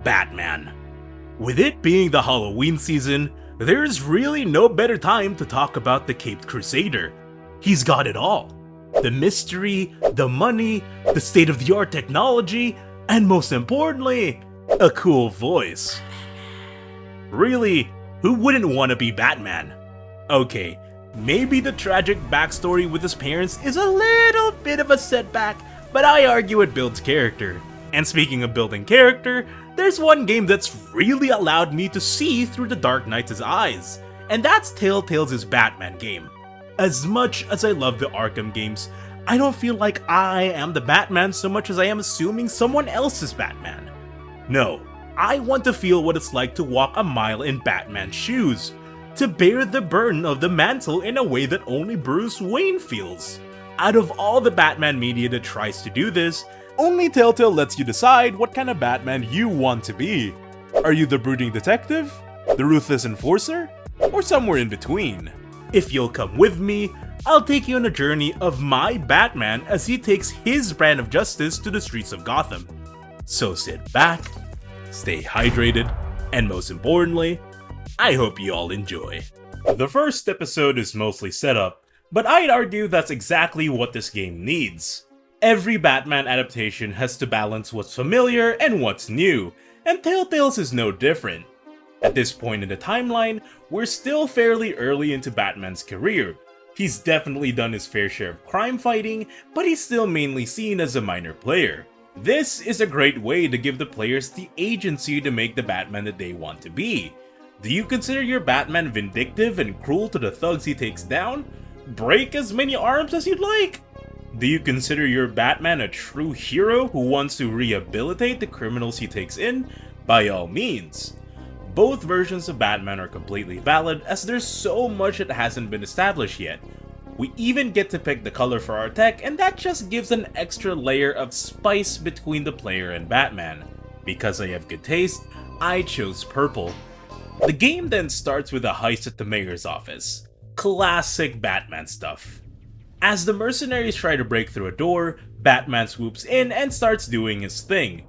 Batman. With it being the Halloween season, there's really no better time to talk about the Caped Crusader. He's got it all. The mystery, the money, the state-of-the-art technology, and most importantly, a cool voice. Really, who wouldn't want to be Batman? Okay, maybe the tragic backstory with his parents is a little bit of a setback, but I argue it builds character. And speaking of building character, there's one game that's really allowed me to see through the Dark Knight's eyes, and that's Telltale's Batman game. As much as I love the Arkham games, I don't feel like I am the Batman so much as I am assuming someone else is Batman. No, I want to feel what it's like to walk a mile in Batman's shoes, to bear the burden of the mantle in a way that only Bruce Wayne feels. Out of all the Batman media that tries to do this, only Telltale lets you decide what kind of Batman you want to be. Are you the brooding detective, the ruthless enforcer, or somewhere in between? If you'll come with me, I'll take you on a journey of my Batman as he takes his brand of justice to the streets of Gotham. So sit back, stay hydrated, and most importantly, I hope you all enjoy. The first episode is mostly setup, but I'd argue that's exactly what this game needs. Every Batman adaptation has to balance what's familiar and what's new, and Telltale's is no different. At this point in the timeline, we're still fairly early into Batman's career. He's definitely done his fair share of crime fighting, but he's still mainly seen as a minor player. This is a great way to give the players the agency to make the Batman that they want to be. Do you consider your Batman vindictive and cruel to the thugs he takes down? Break as many arms as you'd like? Do you consider your Batman a true hero who wants to rehabilitate the criminals he takes in? By all means. Both versions of Batman are completely valid as there's so much that hasn't been established yet. We even get to pick the color for our tech, and that just gives an extra layer of spice between the player and Batman. Because I have good taste, I chose purple. The game then starts with a heist at the mayor's office. Classic Batman stuff. As the mercenaries try to break through a door, Batman swoops in and starts doing his thing.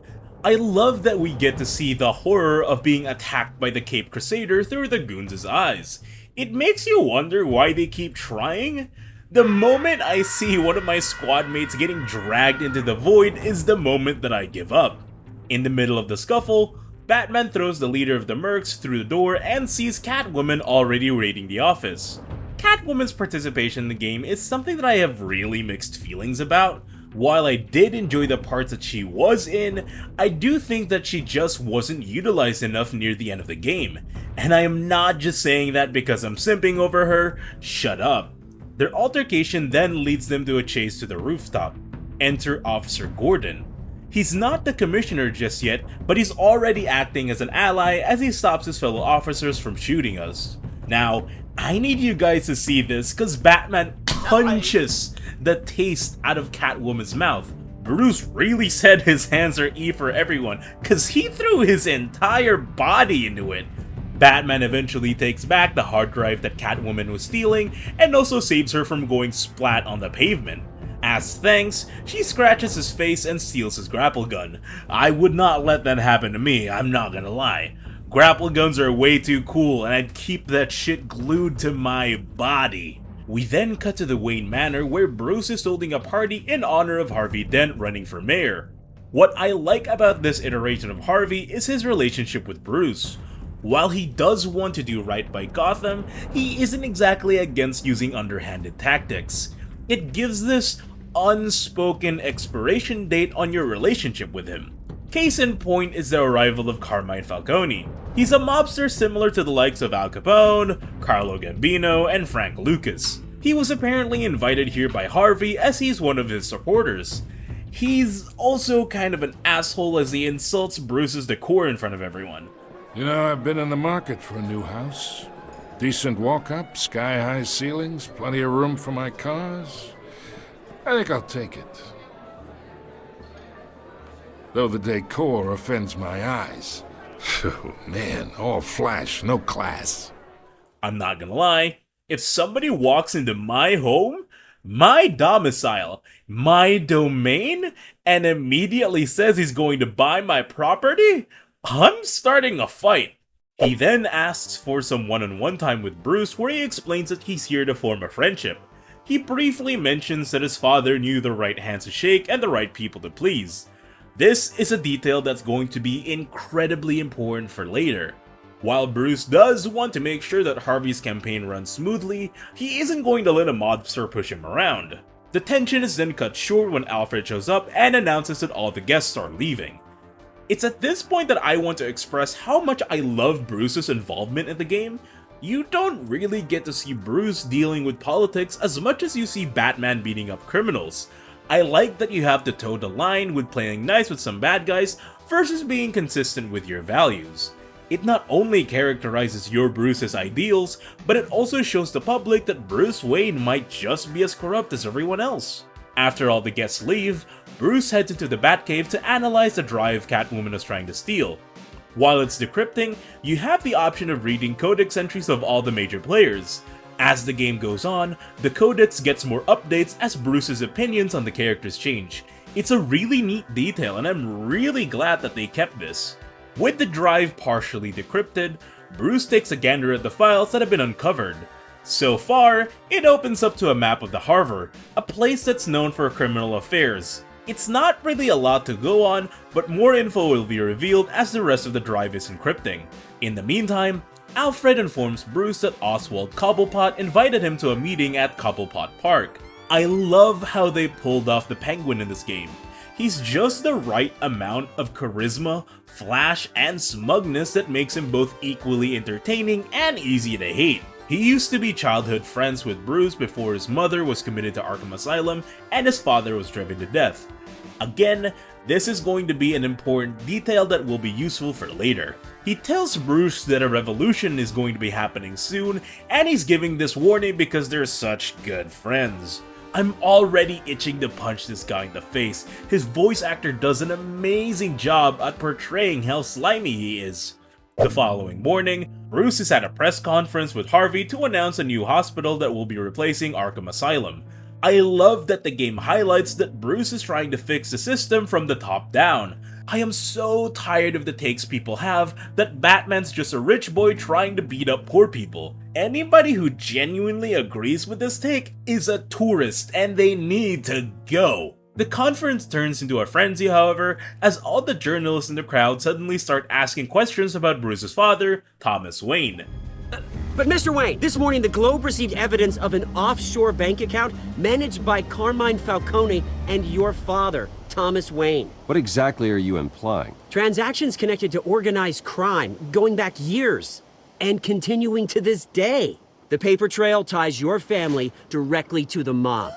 I love that we get to see the horror of being attacked by the Caped Crusader through the goons' eyes. It makes you wonder why they keep trying. The moment I see one of my squad mates getting dragged into the void is the moment that I give up. In the middle of the scuffle, Batman throws the leader of the mercs through the door and sees Catwoman already raiding the office. Catwoman's participation in the game is something that I have really mixed feelings about. While I did enjoy the parts that she was in, I do think that she just wasn't utilized enough near the end of the game. And I am not just saying that because I'm simping over her, shut up. Their altercation then leads them to a chase to the rooftop. Enter Officer Gordon. He's not the commissioner just yet, but he's already acting as an ally as he stops his fellow officers from shooting us. Now, I need you guys to see this cause Batman punches the taste out of Catwoman's mouth. Bruce really said his hands are E for everyone cause he threw his entire body into it. Batman eventually takes back the hard drive that Catwoman was stealing and also saves her from going splat on the pavement. As thanks, she scratches his face and steals his grapple gun. I would not let that happen to me, I'm not gonna lie. Grapple guns are way too cool and I'd keep that shit glued to my body. We then cut to the Wayne Manor where Bruce is holding a party in honor of Harvey Dent running for mayor. What I like about this iteration of Harvey is his relationship with Bruce. While he does want to do right by Gotham, he isn't exactly against using underhanded tactics. It gives this unspoken expiration date on your relationship with him. Case in point is the arrival of Carmine Falcone. He's a mobster similar to the likes of Al Capone, Carlo Gambino, and Frank Lucas. He was apparently invited here by Harvey as he's one of his supporters. He's also kind of an asshole as he insults Bruce's decor in front of everyone. You know, I've been in the market for a new house. Decent walk-up, sky-high ceilings, plenty of room for my cars. I think I'll take it. Though the decor offends my eyes. Oh, man, all flash, no class. I'm not gonna lie, if somebody walks into my home, my domicile, my domain, and immediately says he's going to buy my property, I'm starting a fight. He then asks for some one-on-one time with Bruce where he explains that he's here to form a friendship. He briefly mentions that his father knew the right hands to shake and the right people to please. This is a detail that's going to be incredibly important for later. While Bruce does want to make sure that Harvey's campaign runs smoothly, he isn't going to let a mobster push him around. The tension is then cut short when Alfred shows up and announces that all the guests are leaving. It's at this point that I want to express how much I love Bruce's involvement in the game. You don't really get to see Bruce dealing with politics as much as you see Batman beating up criminals. I like that you have to toe the line with playing nice with some bad guys versus being consistent with your values. It not only characterizes your Bruce's ideals, but it also shows the public that Bruce Wayne might just be as corrupt as everyone else. After all the guests leave, Bruce heads into the Batcave to analyze the drive Catwoman is trying to steal. While it's decrypting, you have the option of reading codex entries of all the major players. As the game goes on, the codex gets more updates as Bruce's opinions on the characters change. It's a really neat detail and I'm really glad that they kept this. With the drive partially decrypted, Bruce takes a gander at the files that have been uncovered. So far, it opens up to a map of the Harbor, a place that's known for criminal affairs. It's not really a lot to go on, but more info will be revealed as the rest of the drive is encrypting. In the meantime, Alfred informs Bruce that Oswald Cobblepot invited him to a meeting at Cobblepot Park. I love how they pulled off the Penguin in this game. He's just the right amount of charisma, flash, and smugness that makes him both equally entertaining and easy to hate. He used to be childhood friends with Bruce before his mother was committed to Arkham Asylum and his father was driven to death. Again, this is going to be an important detail that will be useful for later. He tells Bruce that a revolution is going to be happening soon, and he's giving this warning because they're such good friends. I'm already itching to punch this guy in the face. His voice actor does an amazing job at portraying how slimy he is. The following morning, Bruce is at a press conference with Harvey to announce a new hospital that will be replacing Arkham Asylum. I love that the game highlights that Bruce is trying to fix the system from the top down. I am so tired of the takes people have that Batman's just a rich boy trying to beat up poor people. Anybody who genuinely agrees with this take is a tourist and they need to go. The conference turns into a frenzy, however, as all the journalists in the crowd suddenly start asking questions about Bruce's father, Thomas Wayne. But Mr. Wayne, this morning the Globe received evidence of an offshore bank account managed by Carmine Falcone and your father, Thomas Wayne. What exactly are you implying? Transactions connected to organized crime going back years and continuing to this day. The paper trail ties your family directly to the mob.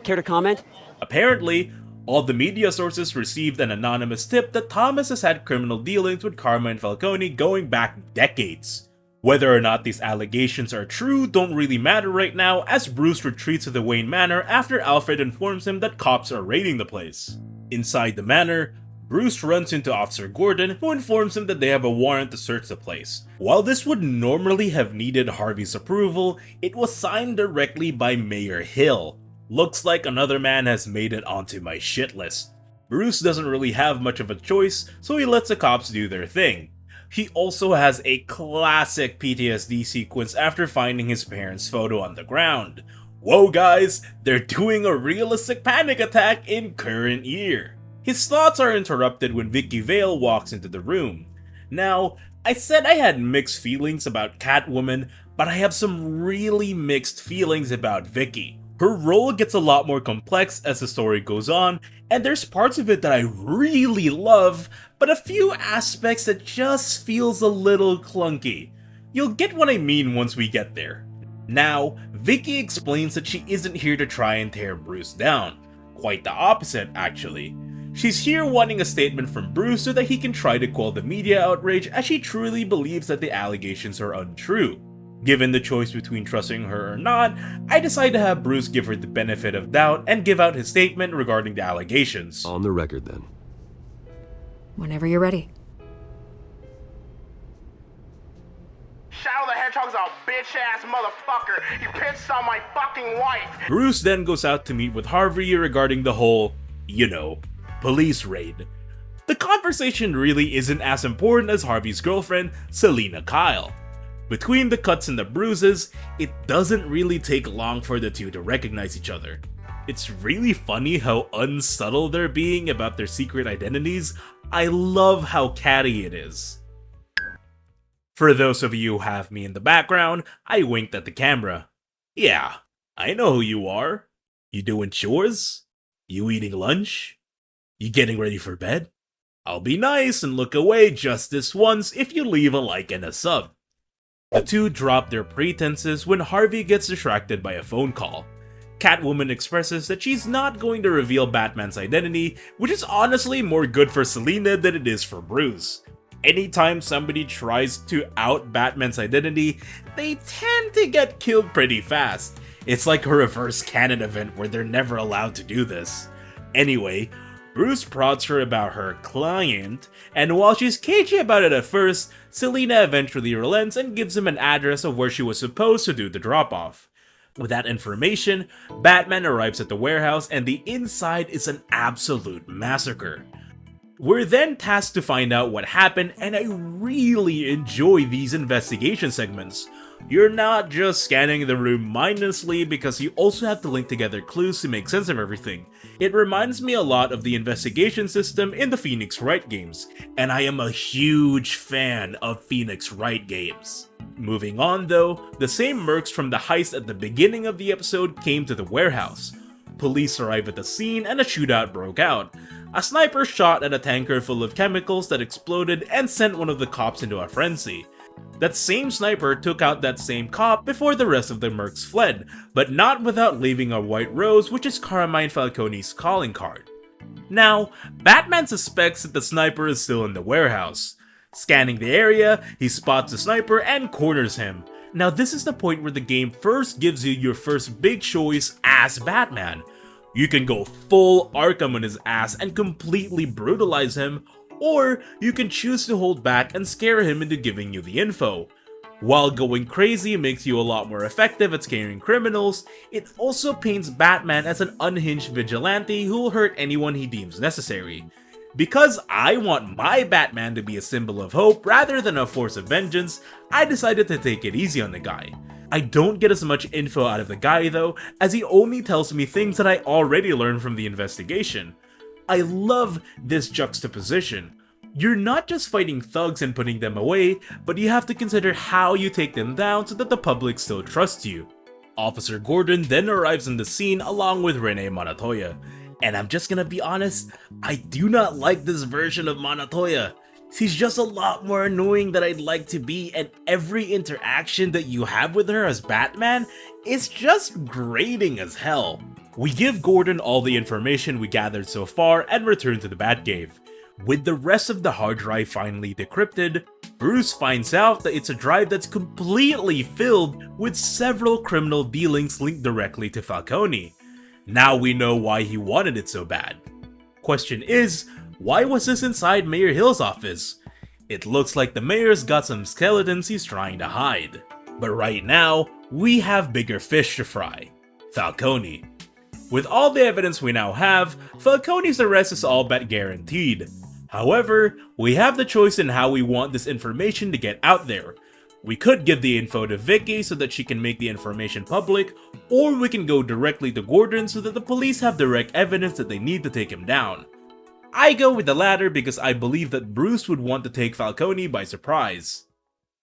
Care to comment? Apparently, all the media sources received an anonymous tip that Thomas has had criminal dealings with Carmine Falcone going back decades. Whether or not these allegations are true don't really matter right now, as Bruce retreats to the Wayne Manor after Alfred informs him that cops are raiding the place. Inside the manor, Bruce runs into Officer Gordon, who informs him that they have a warrant to search the place. While this would normally have needed Harvey's approval, it was signed directly by Mayor Hill. Looks like another man has made it onto my shit list. Bruce doesn't really have much of a choice, so he lets the cops do their thing. He also has a classic PTSD sequence after finding his parents' photo on the ground. Whoa guys, they're doing a realistic panic attack in current year. His thoughts are interrupted when Vicky Vale walks into the room. Now, I said I had mixed feelings about Catwoman, but I have some really mixed feelings about Vicky. Her role gets a lot more complex as the story goes on, and there's parts of it that I really love, but a few aspects that just feels a little clunky. You'll get what I mean once we get there. Now, Vicky explains that she isn't here to try and tear Bruce down. Quite the opposite, actually. She's here wanting a statement from Bruce so that he can try to quell the media outrage, as she truly believes that the allegations are untrue. Given the choice between trusting her or not, I decide to have Bruce give her the benefit of doubt and give out his statement regarding the allegations. On the record, then. Whenever you're ready. Shadow the Hedgehog's a bitch-ass motherfucker. He pissed on my fucking wife. Bruce then goes out to meet with Harvey regarding the whole, police raid. the conversation really isn't as important as Harvey's girlfriend, Selena Kyle. Between the cuts and the bruises, it doesn't really take long for the two to recognize each other. It's really funny how unsubtle they're being about their secret identities. I love how catty it is. For those of you who have me in the background, I winked at the camera. Yeah, I know who you are. You doing chores? You eating lunch? You getting ready for bed? I'll be nice and look away just this once if you leave a like and a sub. The two drop their pretenses when Harvey gets distracted by a phone call. Catwoman expresses that she's not going to reveal Batman's identity, which is honestly more good for Selena than it is for Bruce. Anytime somebody tries to out Batman's identity, they tend to get killed pretty fast. It's like a reverse canon event where they're never allowed to do this. Anyway, Bruce prods her about her client, and while she's cagey about it at first, Selena eventually relents and gives him an address of where she was supposed to do the drop-off. With that information, Batman arrives at the warehouse and the inside is an absolute massacre. We're then tasked to find out what happened, and I really enjoy these investigation segments. You're not just scanning the room mindlessly because you also have to link together clues to make sense of everything. It reminds me a lot of the investigation system in the Phoenix Wright games, and I am a huge fan of Phoenix Wright games. Moving on though, the same mercs from the heist at the beginning of the episode came to the warehouse. Police arrive at the scene and a shootout broke out. A sniper shot at a tanker full of chemicals that exploded and sent one of the cops into a frenzy. That same sniper took out that same cop before the rest of the mercs fled, but not without leaving a white rose, which is Carmine Falcone's calling card. Now, Batman suspects that the sniper is still in the warehouse. Scanning the area, he spots the sniper and corners him. Now this is the point where the game first gives you your first big choice as Batman. You can go full Arkham on his ass and completely brutalize him, or you can choose to hold back and scare him into giving you the info. While going crazy makes you a lot more effective at scaring criminals, it also paints Batman as an unhinged vigilante who will hurt anyone he deems necessary. Because I want my Batman to be a symbol of hope rather than a force of vengeance, I decided to take it easy on the guy. I don't get as much info out of the guy though, as he only tells me things that I already learned from the investigation. I love this juxtaposition. You're not just fighting thugs and putting them away, but you have to consider how you take them down so that the public still trusts you. Officer Gordon then arrives on the scene along with Renee Montoya. And I'm just gonna be honest, I do not like this version of Montoya. She's just a lot more annoying than I'd like to be, and every interaction that you have with her as Batman is just grating as hell. We give Gordon all the information we gathered so far and return to the Batcave. With the rest of the hard drive finally decrypted, Bruce finds out that it's a drive that's completely filled with several criminal dealings linked directly to Falcone. Now we know why he wanted it so bad. Question is, why was this inside Mayor Hill's office? It looks like the mayor's got some skeletons he's trying to hide. But right now, we have bigger fish to fry. Falcone. With all the evidence we now have, Falcone's arrest is all but guaranteed. However, we have the choice in how we want this information to get out there. We could give the info to Vicky so that she can make the information public, or we can go directly to Gordon so that the police have direct evidence that they need to take him down. I go with the latter because I believe that Bruce would want to take Falcone by surprise.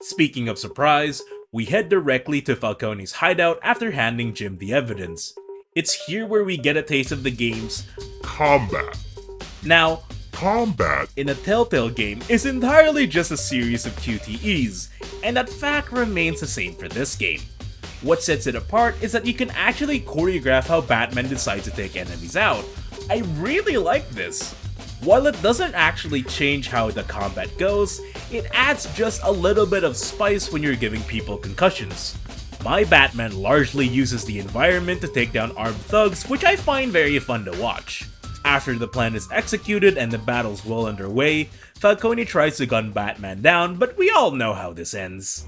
Speaking of surprise, we head directly to Falcone's hideout after handing Jim the evidence. It's here where we get a taste of the game's combat. Now, combat in a Telltale game is entirely just a series of QTEs, and that fact remains the same for this game. What sets it apart is that you can actually choreograph how Batman decides to take enemies out. I really like this. While it doesn't actually change how the combat goes, it adds just a little bit of spice when you're giving people concussions. My Batman largely uses the environment to take down armed thugs, which I find very fun to watch. After the plan is executed and the battle's well underway, Falcone tries to gun Batman down, but we all know how this ends.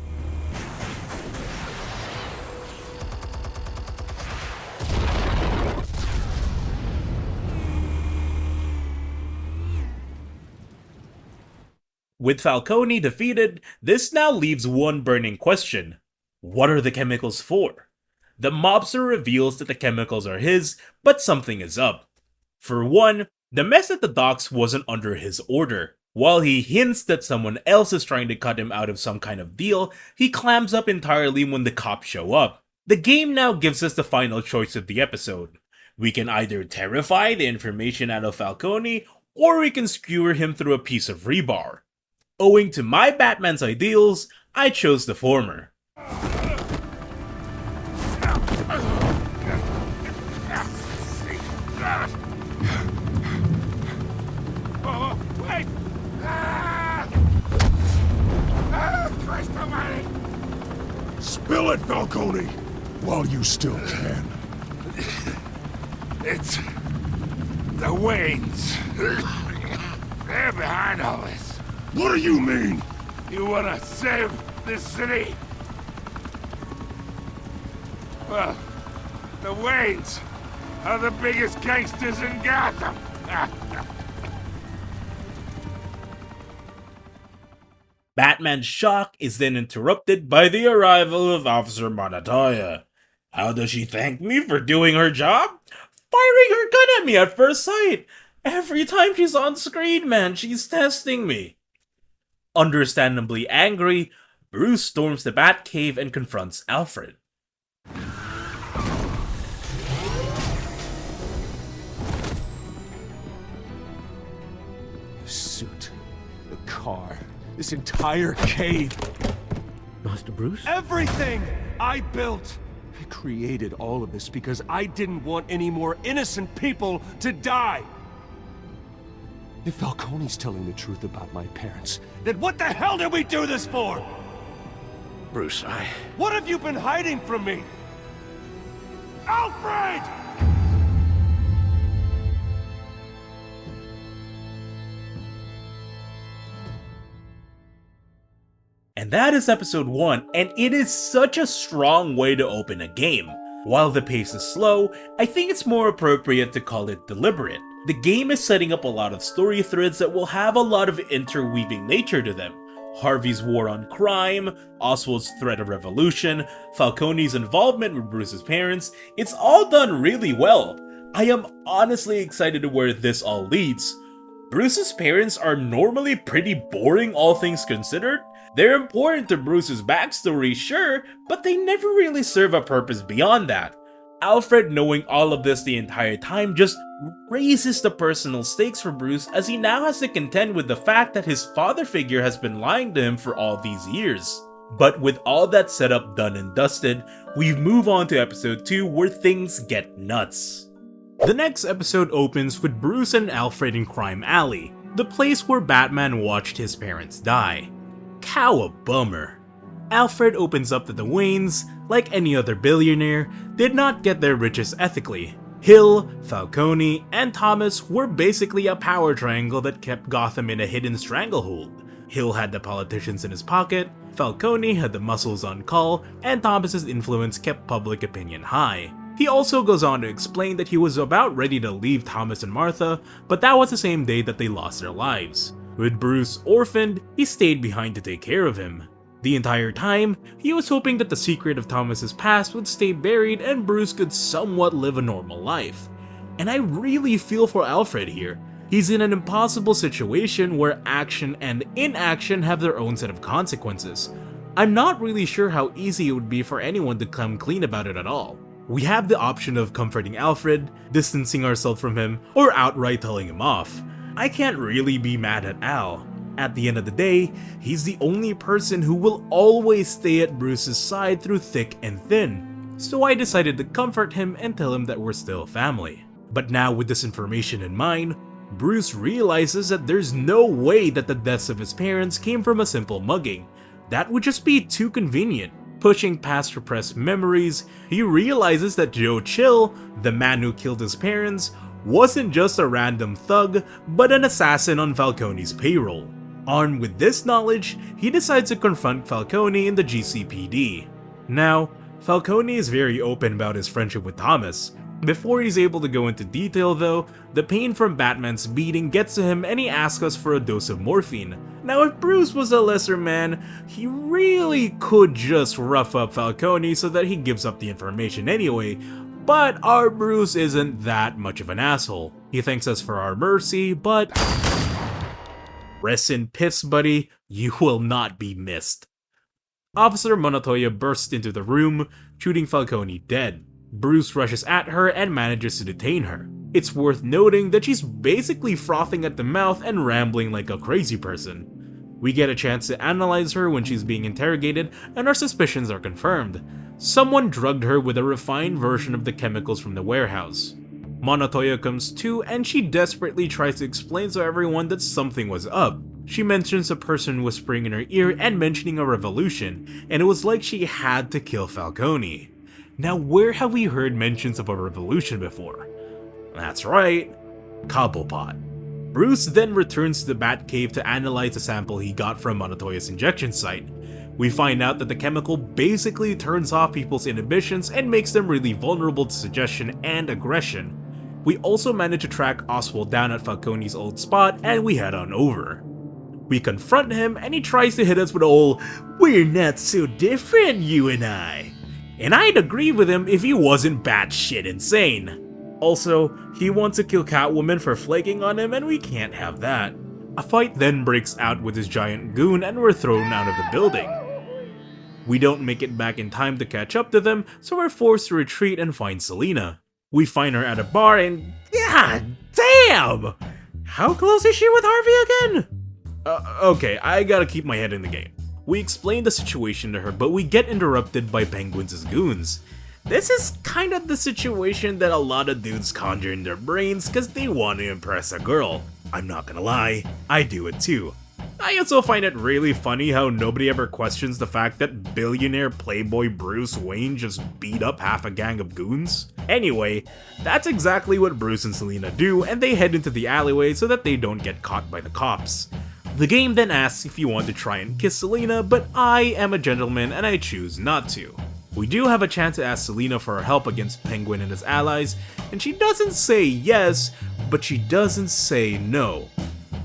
With Falcone defeated, this now leaves one burning question. What are the chemicals for? The mobster reveals that the chemicals are his, but something is up. For one, the mess at the docks wasn't under his order. While he hints that someone else is trying to cut him out of some kind of deal, he clams up entirely when the cops show up. The game now gives us the final choice of the episode. We can either terrify the information out of Falcone, or we can skewer him through a piece of rebar. Owing to my Batman's ideals, I chose the former. Wait! Christ almighty! Spill it, Falcone, while you still can. It's the Waynes. They're behind all this. What do you mean? You wanna save this city? Well, the Waynes are the biggest gangsters in Gotham. Batman's shock is then interrupted by the arrival of Officer Montoya. How does she thank me for doing her job? Firing her gun at me at first sight! Every time she's on screen, man, she's testing me. Understandably angry, Bruce storms the Batcave and confronts Alfred. The suit, the car, this entire cave. Master Bruce? Everything I built! I created all of this because I didn't want any more innocent people to die! If Falcone's telling the truth about my parents, then what the hell did we do this for? Bruce, What have you been hiding from me? Alfred! And that is episode 1, and it is such a strong way to open a game. While the pace is slow, I think it's more appropriate to call it deliberate. The game is setting up a lot of story threads that will have a lot of interweaving nature to them. Harvey's war on crime, Oswald's threat of revolution, Falcone's involvement with Bruce's parents, it's all done really well. I am honestly excited to where this all leads. Bruce's parents are normally pretty boring, all things considered. They're important to Bruce's backstory, sure, but they never really serve a purpose beyond that. Alfred knowing all of this the entire time just raises the personal stakes for Bruce, as he now has to contend with the fact that his father figure has been lying to him for all these years. But with all that setup done and dusted, we move on to episode 2 where things get nuts. The next episode opens with Bruce and Alfred in Crime Alley, the place where Batman watched his parents die. Cow a bummer. Alfred opens up that the Waynes, like any other billionaire, did not get their riches ethically. Hill, Falcone, and Thomas were basically a power triangle that kept Gotham in a hidden stranglehold. Hill had the politicians in his pocket, Falcone had the muscles on call, and Thomas's influence kept public opinion high. He also goes on to explain that he was about ready to leave Thomas and Martha, but that was the same day that they lost their lives. With Bruce orphaned, he stayed behind to take care of him. The entire time, he was hoping that the secret of Thomas's past would stay buried and Bruce could somewhat live a normal life. And I really feel for Alfred here. He's in an impossible situation where action and inaction have their own set of consequences. I'm not really sure how easy it would be for anyone to come clean about it at all. We have the option of comforting Alfred, distancing ourselves from him, or outright telling him off. I can't really be mad at Al. At the end of the day, he's the only person who will always stay at Bruce's side through thick and thin. So I decided to comfort him and tell him that we're still family. But now with this information in mind, Bruce realizes that there's no way that the deaths of his parents came from a simple mugging. That would just be too convenient. Pushing past repressed memories, he realizes that Joe Chill, the man who killed his parents, wasn't just a random thug, but an assassin on Falcone's payroll. Armed with this knowledge, he decides to confront Falcone in the GCPD. Now, Falcone is very open about his friendship with Thomas, Before he's able to go into detail though, the pain from Batman's beating gets to him and he asks us for a dose of morphine. Now if Bruce was a lesser man, he really could just rough up Falcone so that he gives up the information anyway, but our Bruce isn't that much of an asshole. He thanks us for our mercy, but rest in piss, buddy, you will not be missed. Officer Montoya bursts into the room, shooting Falcone dead. Bruce rushes at her and manages to detain her. It's worth noting that she's basically frothing at the mouth and rambling like a crazy person. We get a chance to analyze her when she's being interrogated, and our suspicions are confirmed. Someone drugged her with a refined version of the chemicals from the warehouse. Montoya comes to, and she desperately tries to explain to everyone that something was up. She mentions a person whispering in her ear and mentioning a revolution, and it was like she had to kill Falcone. Now where have we heard mentions of a revolution before? That's right, Cobblepot. Bruce then returns to the Batcave to analyze the sample he got from Montoya's injection site. We find out that the chemical basically turns off people's inhibitions and makes them really vulnerable to suggestion and aggression. We also manage to track Oswald down at Falcone's old spot and we head on over. We confront him and he tries to hit us with all, "We're not so different, you and I." And I'd agree with him if he wasn't batshit insane. Also, he wants to kill Catwoman for flaking on him and we can't have that. A fight then breaks out with his giant goon and we're thrown out of the building. We don't make it back in time to catch up to them, so we're forced to retreat and find Selina. We find her at a bar and god damn! How close is she with Harvey again? Okay, I gotta keep my head in the game. We explain the situation to her, but we get interrupted by Penguin's goons. This is kind of the situation that a lot of dudes conjure in their brains because they want to impress a girl. I'm not gonna lie, I do it too. I also find it really funny how nobody ever questions the fact that billionaire playboy Bruce Wayne just beat up half a gang of goons. Anyway, that's exactly what Bruce and Selina do, and they head into the alleyway so that they don't get caught by the cops. The game then asks if you want to try and kiss Selina, but I am a gentleman and I choose not to. We do have a chance to ask Selina for her help against Penguin and his allies, and she doesn't say yes, but she doesn't say no.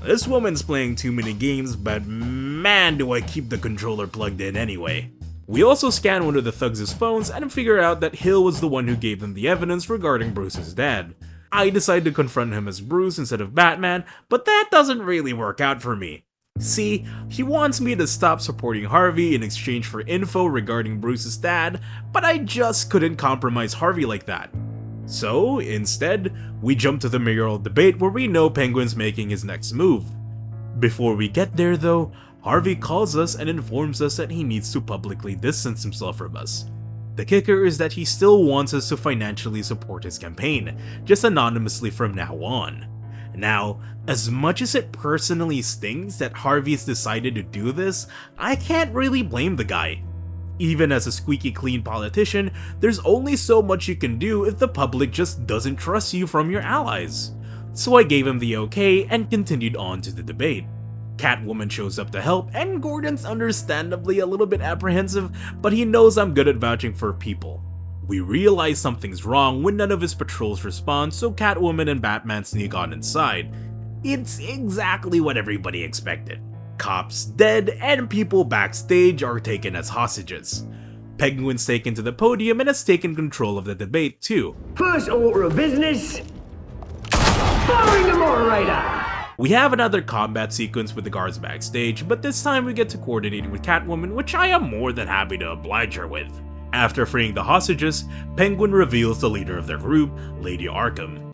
This woman's playing too many games, but man do I keep the controller plugged in anyway. We also scan one of the thugs' phones and figure out that Hill was the one who gave them the evidence regarding Bruce's dad. I decide to confront him as Bruce instead of Batman, but that doesn't really work out for me. See, he wants me to stop supporting Harvey in exchange for info regarding Bruce's dad, but I just couldn't compromise Harvey like that. So, instead, we jump to the mayoral debate where we know Penguin's making his next move. Before we get there though, Harvey calls us and informs us that he needs to publicly distance himself from us. The kicker is that he still wants us to financially support his campaign, just anonymously from now on. Now, as much as it personally stings that Harvey's decided to do this, I can't really blame the guy. Even as a squeaky clean politician, there's only so much you can do if the public just doesn't trust you from your allies. So I gave him the okay and continued on to the debate. Catwoman shows up to help, and Gordon's understandably a little bit apprehensive, but he knows I'm good at vouching for people. We realize something's wrong when none of his patrols respond, so Catwoman and Batman sneak on inside. It's exactly what everybody expected. Cops dead, and people backstage are taken as hostages. Penguin's taken to the podium and has taken control of the debate too. First order of business, firing the moderator! We have another combat sequence with the guards backstage, but this time we get to coordinating with Catwoman, which I am more than happy to oblige her with. After freeing the hostages, Penguin reveals the leader of their group, Lady Arkham.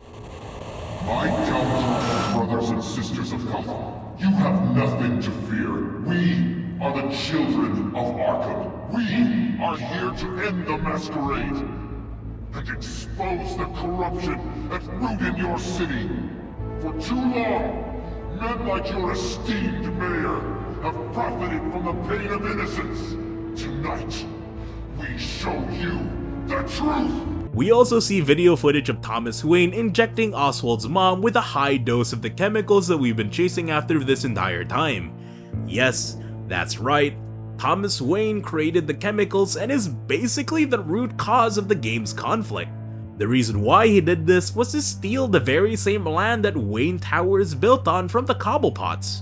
My gallant brothers and sisters of Gotham, you have nothing to fear. We are the children of Arkham. We are here to end the masquerade and expose the corruption that's rooted in your city. For too long, men like your esteemed mayor have profited from the pain of innocence. Tonight, we show you the truth! We also see video footage of Thomas Wayne injecting Oswald's mom with a high dose of the chemicals that we've been chasing after this entire time. Yes, that's right, Thomas Wayne created the chemicals and is basically the root cause of the game's conflict. The reason why he did this was to steal the very same land that Wayne Tower is built on from the Cobblepots.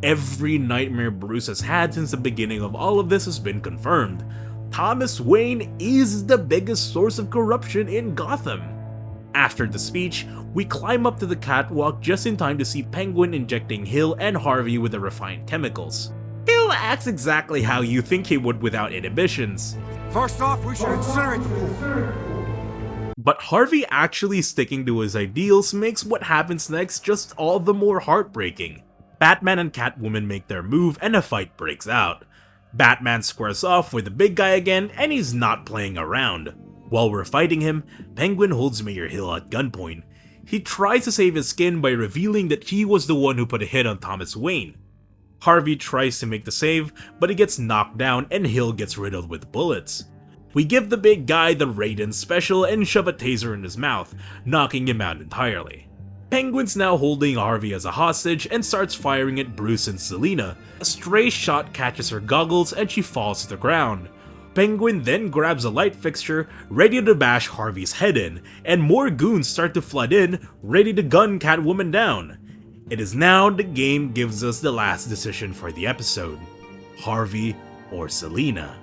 Every nightmare Bruce has had since the beginning of all of this has been confirmed. Thomas Wayne is the biggest source of corruption in Gotham. After the speech, we climb up to the catwalk just in time to see Penguin injecting Hill and Harvey with the refined chemicals. Hill acts exactly how you think he would without inhibitions. First off, we should incinerate the pool. But Harvey actually sticking to his ideals makes what happens next just all the more heartbreaking. Batman and Catwoman make their move and a fight breaks out. Batman squares off with the big guy again and he's not playing around. While we're fighting him, Penguin holds Mayor Hill at gunpoint. He tries to save his skin by revealing that he was the one who put a hit on Thomas Wayne. Harvey tries to make the save, but he gets knocked down and Hill gets riddled with bullets. We give the big guy the Raiden special and shove a taser in his mouth, knocking him out entirely. Penguin's now holding Harvey as a hostage and starts firing at Bruce and Selina. A stray shot catches her goggles and she falls to the ground. Penguin then grabs a light fixture, ready to bash Harvey's head in, and more goons start to flood in, ready to gun Catwoman down. It is now the game gives us the last decision for the episode: Harvey or Selina.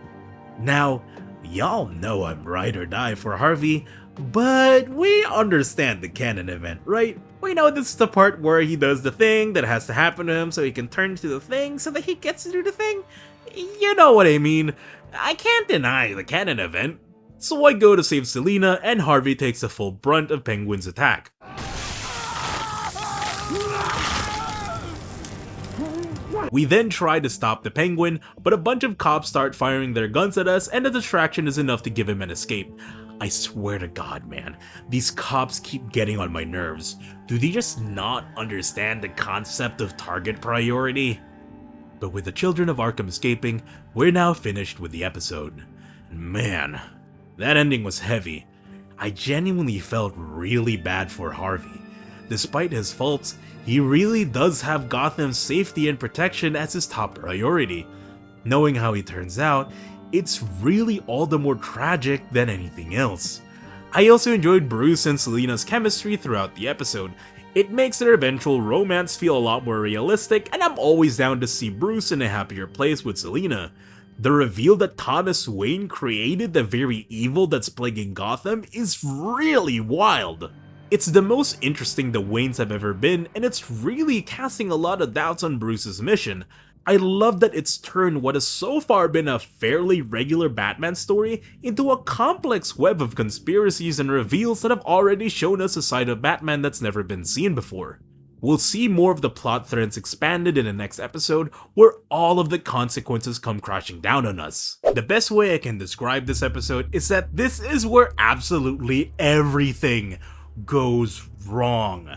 Now, y'all know I'm ride or die for Harvey, but we understand the canon event, right? We know this is the part where he does the thing that has to happen to him so he can turn to the thing so that he gets to do the thing. You know what I mean. I can't deny the canon event. So I go to save Selina and Harvey takes the full brunt of Penguin's attack. We then try to stop the Penguin, but a bunch of cops start firing their guns at us and the distraction is enough to give him an escape. I swear to God, man, these cops keep getting on my nerves. Do they just not understand the concept of target priority? But with the children of Arkham escaping, we're now finished with the episode. And man, that ending was heavy. I genuinely felt really bad for Harvey. Despite his faults, he really does have Gotham's safety and protection as his top priority. Knowing how he turns out, it's really all the more tragic than anything else. I also enjoyed Bruce and Selina's chemistry throughout the episode. It makes their eventual romance feel a lot more realistic, and I'm always down to see Bruce in a happier place with Selina. The reveal that Thomas Wayne created the very evil that's plaguing Gotham is really wild. It's the most interesting the Waynes have ever been, and it's really casting a lot of doubts on Bruce's mission. I love that it's turned what has so far been a fairly regular Batman story into a complex web of conspiracies and reveals that have already shown us a side of Batman that's never been seen before. We'll see more of the plot threads expanded in the next episode, where all of the consequences come crashing down on us. The best way I can describe this episode is that this is where absolutely everything goes wrong.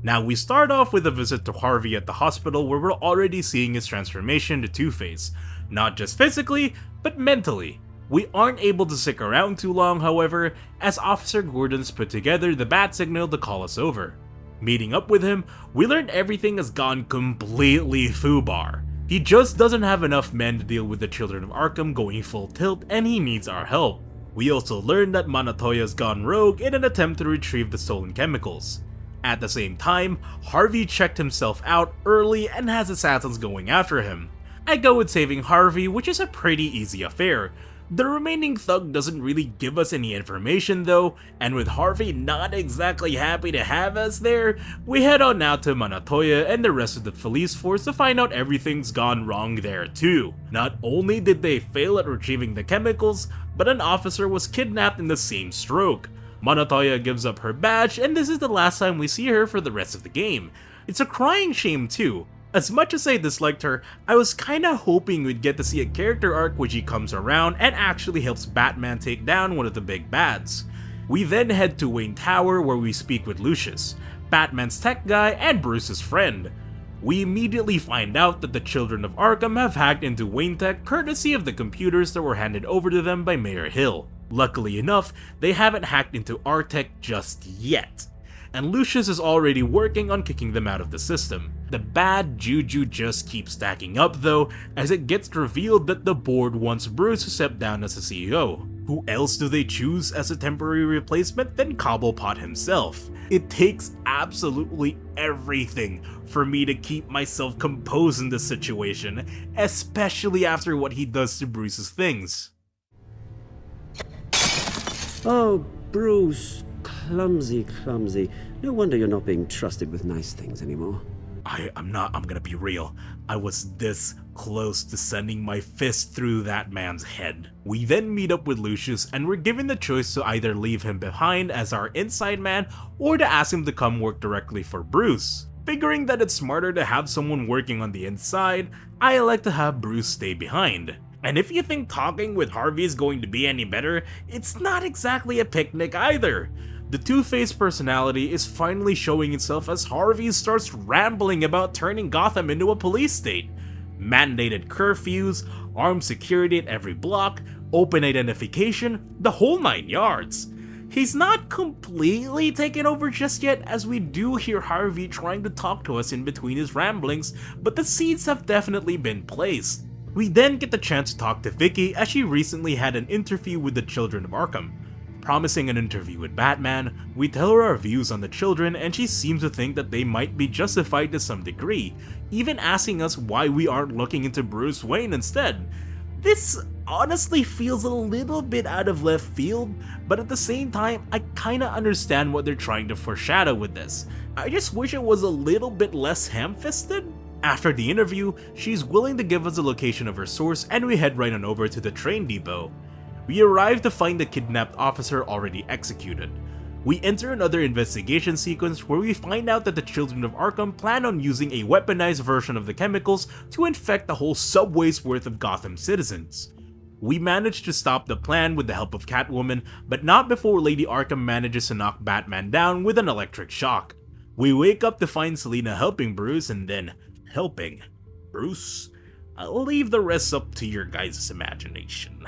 Now we start off with a visit to Harvey at the hospital where we're already seeing his transformation to Two-Face, not just physically, but mentally. We aren't able to stick around too long, however, as Officer Gordon's put together the bat signal to call us over. Meeting up with him, we learn everything has gone completely foobar. He just doesn't have enough men to deal with the children of Arkham going full tilt and he needs our help. We also learn that Montoya's gone rogue in an attempt to retrieve the stolen chemicals. At the same time, Harvey checked himself out early and has assassins going after him. I go with saving Harvey, which is a pretty easy affair. The remaining thug doesn't really give us any information though, and with Harvey not exactly happy to have us there, we head on out to Montoya and the rest of the police force to find out everything's gone wrong there too. Not only did they fail at retrieving the chemicals, but an officer was kidnapped in the same stroke. Montoya gives up her badge, and this is the last time we see her for the rest of the game. It's a crying shame too. As much as I disliked her, I was kinda hoping we'd get to see a character arc where she comes around and actually helps Batman take down one of the big bads. We then head to Wayne Tower where we speak with Lucius, Batman's tech guy and Bruce's friend. We immediately find out that the children of Arkham have hacked into Wayne Tech courtesy of the computers that were handed over to them by Mayor Hill. Luckily enough, they haven't hacked into our tech just yet, and Lucius is already working on kicking them out of the system. The bad juju just keeps stacking up though, as it gets revealed that the board wants Bruce to step down as the CEO. Who else do they choose as a temporary replacement than Cobblepot himself? It takes absolutely everything for me to keep myself composed in this situation, especially after what he does to Bruce's things. Oh, Bruce. Clumsy, clumsy. No wonder you're not being trusted with nice things anymore. I'm gonna be real. I was this close to sending my fist through that man's head. We then meet up with Lucius and we're given the choice to either leave him behind as our inside man or to ask him to come work directly for Bruce. Figuring that it's smarter to have someone working on the inside, I elect to have Bruce stay behind. And if you think talking with Harvey is going to be any better, it's not exactly a picnic either. The two-faced personality is finally showing itself as Harvey starts rambling about turning Gotham into a police state. Mandated curfews, armed security at every block, open identification, the whole 9 yards. He's not completely taken over just yet, as we do hear Harvey trying to talk to us in between his ramblings, but the seeds have definitely been placed. We then get the chance to talk to Vicky as she recently had an interview with the Children of Arkham. Promising an interview with Batman, we tell her our views on the children and she seems to think that they might be justified to some degree, even asking us why we aren't looking into Bruce Wayne instead. This honestly feels a little bit out of left field, but at the same time, I kinda understand what they're trying to foreshadow with this. I just wish it was a little bit less ham-fisted. After the interview, she's willing to give us the location of her source and we head right on over to the train depot. We arrive to find the kidnapped officer already executed. We enter another investigation sequence where we find out that the Children of Arkham plan on using a weaponized version of the chemicals to infect the whole subway's worth of Gotham citizens. We manage to stop the plan with the help of Catwoman, but not before Lady Arkham manages to knock Batman down with an electric shock. We wake up to find Selina helping Bruce and then helping Bruce? I'll leave the rest up to your guys' imagination.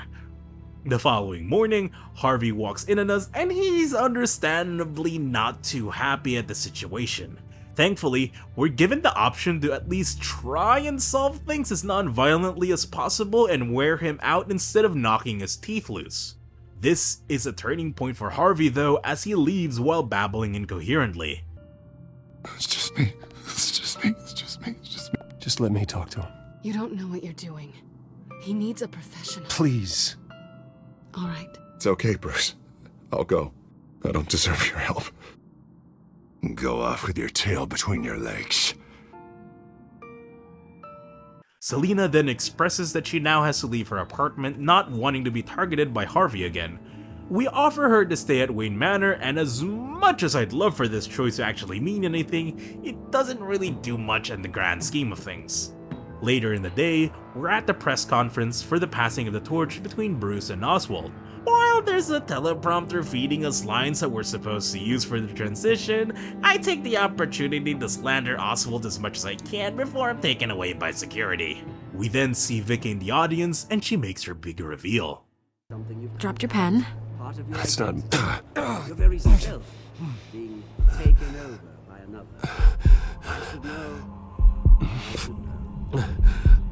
The following morning, Harvey walks in on us and he's understandably not too happy at the situation. Thankfully, we're given the option to at least try and solve things as non-violently as possible and wear him out instead of knocking his teeth loose. This is a turning point for Harvey though, as he leaves while babbling incoherently. It's just me. It's just me. It's just me. It's just me. Just let me talk to him. You don't know what you're doing. He needs a professional. Please. All right. It's okay, Bruce. I'll go. I don't deserve your help. Go off with your tail between your legs. Selina then expresses that she now has to leave her apartment, not wanting to be targeted by Harvey again. We offer her to stay at Wayne Manor, and as much as I'd love for this choice to actually mean anything, it doesn't really do much in the grand scheme of things. Later in the day, we're at the press conference for the passing of the torch between Bruce and Oswald. While there's a teleprompter feeding us lines that we're supposed to use for the transition, I take the opportunity to slander Oswald as much as I can before I'm taken away by security. We then see Vicky in the audience and she makes her big reveal. Dropped your pen. That's not... Your very self being taken over by another. I should know. I should know.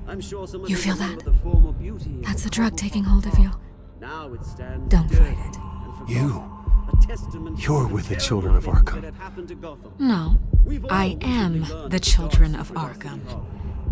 I'm sure someone You feel that? the form of beauty. That's the drug taking hold of you. Now it stands Don't fight it. You're with the Children of Arkham. No, I am the Children of Arkham.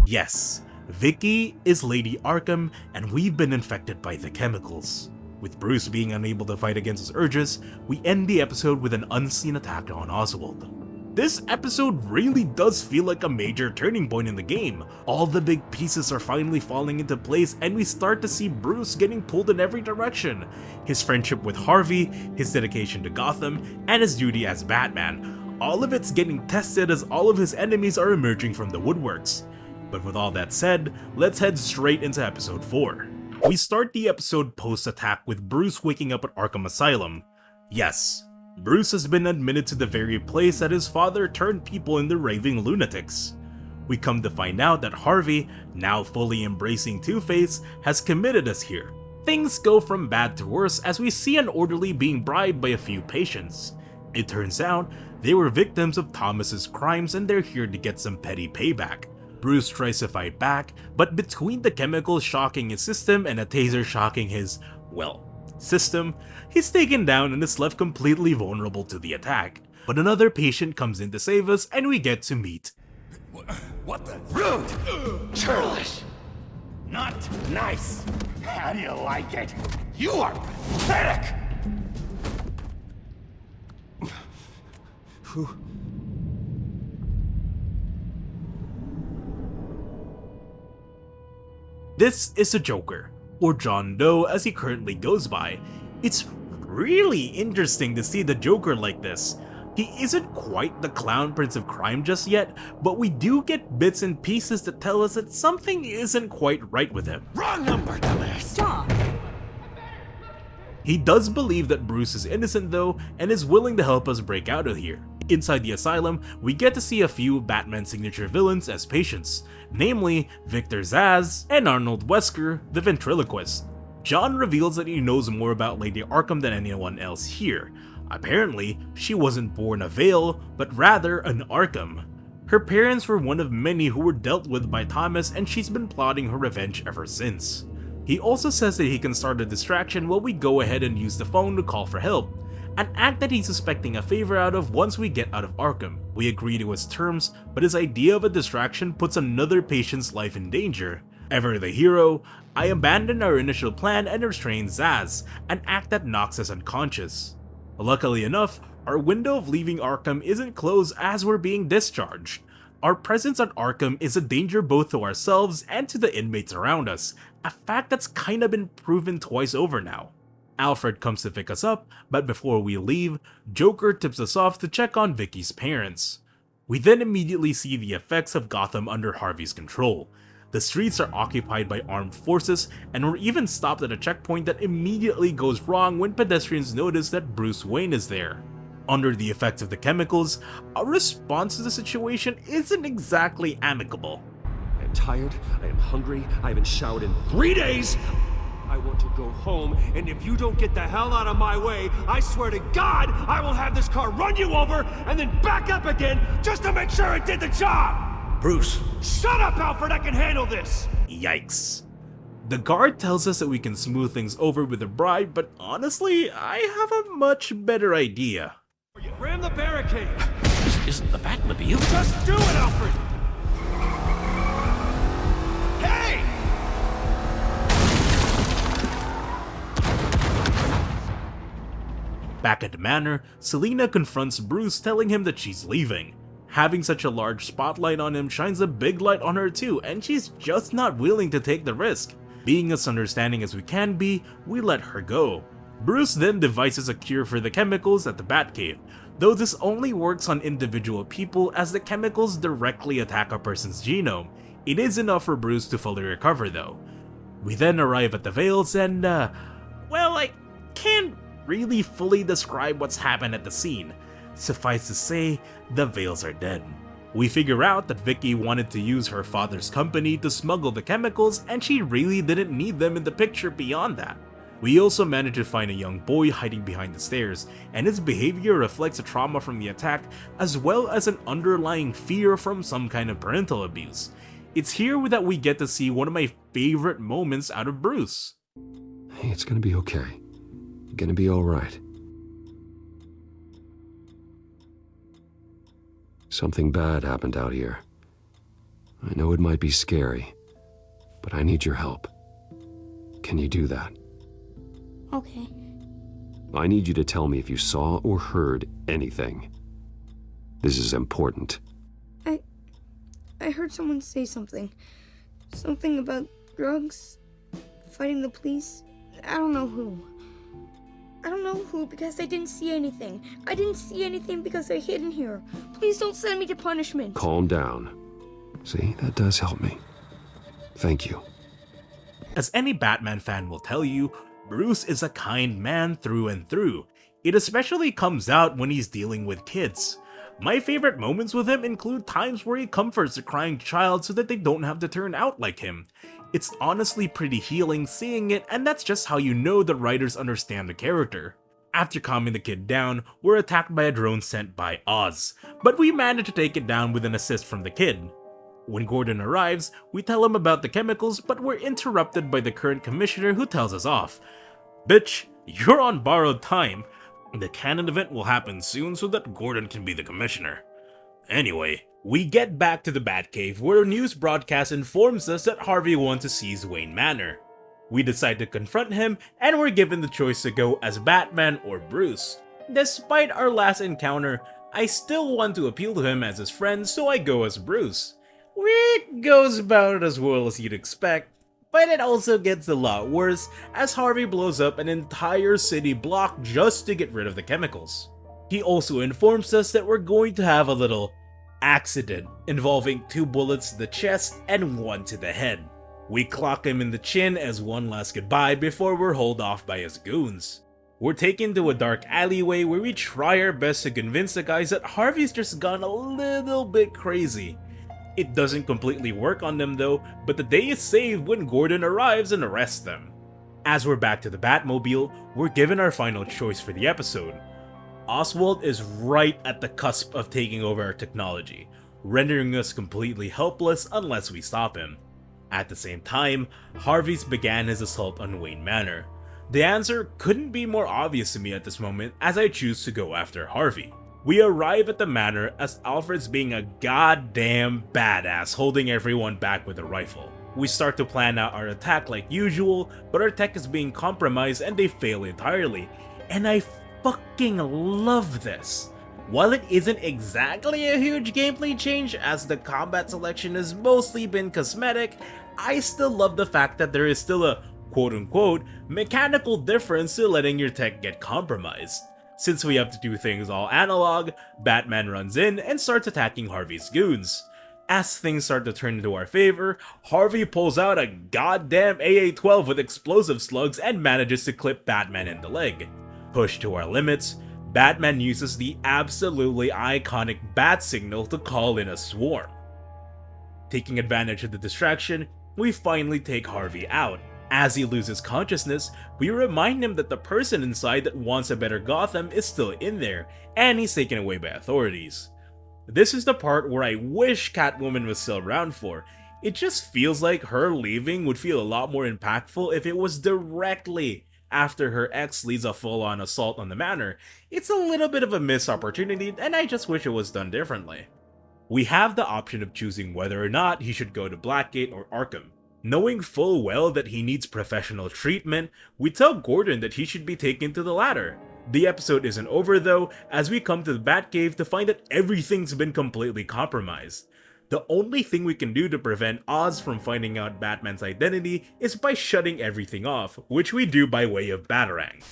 Yes, Vicky is Lady Arkham and we've been infected by the chemicals. With Bruce being unable to fight against his urges, we end the episode with an unseen attack on Oswald. This episode really does feel like a major turning point in the game. All the big pieces are finally falling into place and we start to see Bruce getting pulled in every direction. His friendship with Harvey, his dedication to Gotham, and his duty as Batman. All of it's getting tested as all of his enemies are emerging from the woodworks. But with all that said, let's head straight into episode 4. We start the episode post-attack with Bruce waking up at Arkham Asylum. Yes, Bruce has been admitted to the very place that his father turned people into raving lunatics. We come to find out that Harvey, now fully embracing Two-Face, has committed us here. Things go from bad to worse as we see an orderly being bribed by a few patients. It turns out they were victims of Thomas's crimes and they're here to get some petty payback. Bruce tries to fight back, but between the chemicals shocking his system and a taser shocking his, well, system, he's taken down and is left completely vulnerable to the attack. But another patient comes in to save us and we get to meet. What the? Rude! Churlish! Not nice! How do you like it? You are pathetic! This is the Joker, or John Doe as he currently goes by. It's really interesting to see the Joker like this. He isn't quite the clown prince of crime just yet, but we do get bits and pieces that tell us that something isn't quite right with him. Wrong number, dumbass! Stop! He does believe that Bruce is innocent though, and is willing to help us break out of here. Inside the asylum, we get to see a few Batman signature villains as patients, namely Victor Zsasz and Arnold Wesker, the ventriloquist. John reveals that he knows more about Lady Arkham than anyone else here. Apparently, she wasn't born a Vale, but rather an Arkham. Her parents were one of many who were dealt with by Thomas, and she's been plotting her revenge ever since. He also says that he can start a distraction while we go ahead and use the phone to call for help, an act that he's suspecting a favor out of once we get out of Arkham. We agree to his terms, but his idea of a distraction puts another patient's life in danger. Ever the hero, I abandon our initial plan and restrain Zsasz, an act that knocks us unconscious. Luckily enough, our window of leaving Arkham isn't closed as we're being discharged. Our presence at Arkham is a danger both to ourselves and to the inmates around us, a fact that's kinda been proven twice over now. Alfred comes to pick us up, but before we leave, Joker tips us off to check on Vicky's parents. We then immediately see the effects of Gotham under Harvey's control. The streets are occupied by armed forces, and we're even stopped at a checkpoint that immediately goes wrong when pedestrians notice that Bruce Wayne is there. Under the effects of the chemicals, our response to the situation isn't exactly amicable. I am tired, I am hungry, I haven't showered in 3 days! I want to go home, and if you don't get the hell out of my way, I swear to God, I will have this car run you over and then back up again just to make sure it did the job! Bruce. Shut up, Alfred, I can handle this! Yikes. The guard tells us that we can smooth things over with a bribe, but honestly, I have a much better idea. Ram the barricade! This isn't the Batmobile. Just do it, Alfred! Hey! Back at the manor, Selina confronts Bruce, telling him that she's leaving. Having such a large spotlight on him shines a big light on her too, and she's just not willing to take the risk. Being as understanding as we can be, we let her go. Bruce then devises a cure for the chemicals at the Batcave, though this only works on individual people as the chemicals directly attack a person's genome. It is enough for Bruce to fully recover though. We then arrive at the Vales and well, I can't really fully describe what's happened at the scene. Suffice to say, the Vales are dead. We figure out that Vicky wanted to use her father's company to smuggle the chemicals, and she really didn't need them in the picture beyond that. We also manage to find a young boy hiding behind the stairs, and his behavior reflects a trauma from the attack as well as an underlying fear from some kind of parental abuse. It's here that we get to see one of my favorite moments out of Bruce. Hey, it's gonna be okay. You're gonna be alright. Something bad happened out here. I know it might be scary, but I need your help. Can you do that? Okay. I need you to tell me if you saw or heard anything. This is important. I heard someone say something. Something about drugs, fighting the police. I don't know who. I don't know who because I didn't see anything. I didn't see anything because I hid in here. Please don't send me to punishment. Calm down. See, that does help me. Thank you. As any Batman fan will tell you, Bruce is a kind man through and through. It especially comes out when he's dealing with kids. My favorite moments with him include times where he comforts a crying child so that they don't have to turn out like him. It's honestly pretty healing seeing it, and that's just how you know the writers understand the character. After calming the kid down, we're attacked by a drone sent by Oz, but we manage to take it down with an assist from the kid. When Gordon arrives, we tell him about the chemicals, but we're interrupted by the current commissioner who tells us off. Bitch, You're on borrowed time. The canon event will happen soon so that Gordon can be the commissioner. Anyway, we get back to the Batcave where a news broadcast informs us that Harvey wants to seize Wayne Manor. We decide to confront him and we're given the choice to go as Batman or Bruce. Despite our last encounter, I still want to appeal to him as his friend, so I go as Bruce. It goes about as well as you'd expect, but it also gets a lot worse as Harvey blows up an entire city block just to get rid of the chemicals. He also informs us that we're going to have a little accident involving 2 bullets to the chest and 1 to the head. We clock him in the chin as one last goodbye before we're hauled off by his goons. We're taken to a dark alleyway where we try our best to convince the guys that Harvey's just gone a little bit crazy. It doesn't completely work on them though, but the day is saved when Gordon arrives and arrests them. As we're back to the Batmobile, we're given our final choice for the episode. Oswald is right at the cusp of taking over our technology, rendering us completely helpless unless we stop him. At the same time, Harvey's began his assault on Wayne Manor. The answer couldn't be more obvious to me at this moment as I choose to go after Harvey. We arrive at the manor as Alfred's being a goddamn badass holding everyone back with a rifle. We start to plan out our attack like usual, but our tech is being compromised and they fail entirely. And I fucking love this. While it isn't exactly a huge gameplay change as the combat selection has mostly been cosmetic, I still love the fact that there is still a quote-unquote mechanical difference to letting your tech get compromised. Since we have to do things all analog, Batman runs in and starts attacking Harvey's goons. As things start to turn into our favor, Harvey pulls out a goddamn AA-12 with explosive slugs and manages to clip Batman in the leg. Pushed to our limits, Batman uses the absolutely iconic bat signal to call in a swarm. Taking advantage of the distraction, we finally take Harvey out. As he loses consciousness, we remind him that the person inside that wants a better Gotham is still in there, and he's taken away by authorities. This is the part where I wish Catwoman was still around for. It just feels like her leaving would feel a lot more impactful if it was directly after her ex leads a full-on assault on the manor. It's a little bit of a missed opportunity, and I just wish it was done differently. We have the option of choosing whether or not he should go to Blackgate or Arkham. Knowing full well that he needs professional treatment, we tell Gordon that he should be taken to the latter. The episode isn't over though, as we come to the Batcave to find that everything's been completely compromised. The only thing we can do to prevent Oz from finding out Batman's identity is by shutting everything off, which we do by way of Batarang.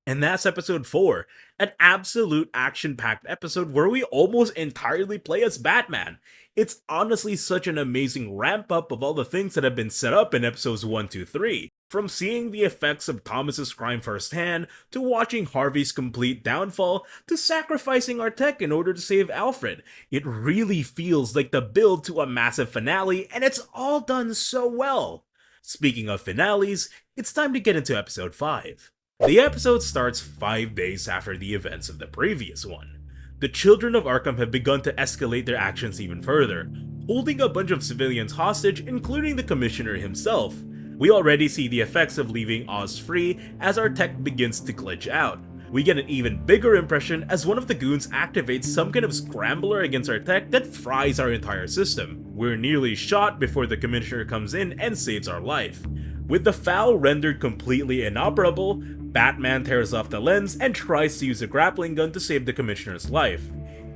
And that's episode 4, an absolute action-packed episode where we almost entirely play as Batman. It's honestly such an amazing ramp-up of all the things that have been set up in episodes 1, 2, 3. From seeing the effects of Thomas's crime firsthand, to watching Harvey's complete downfall, to sacrificing our tech in order to save Alfred. It really feels like the build to a massive finale, and it's all done so well. Speaking of finales, it's time to get into episode 5. The episode starts 5 days after the events of the previous one. The children of Arkham have begun to escalate their actions even further, holding a bunch of civilians hostage, including the commissioner himself. We already see the effects of leaving Oz free as our tech begins to glitch out. We get an even bigger impression as one of the goons activates some kind of scrambler against our tech that fries our entire system. We're nearly shot before the commissioner comes in and saves our life. With the FAL rendered completely inoperable, Batman tears off the lens and tries to use a grappling gun to save the commissioner's life.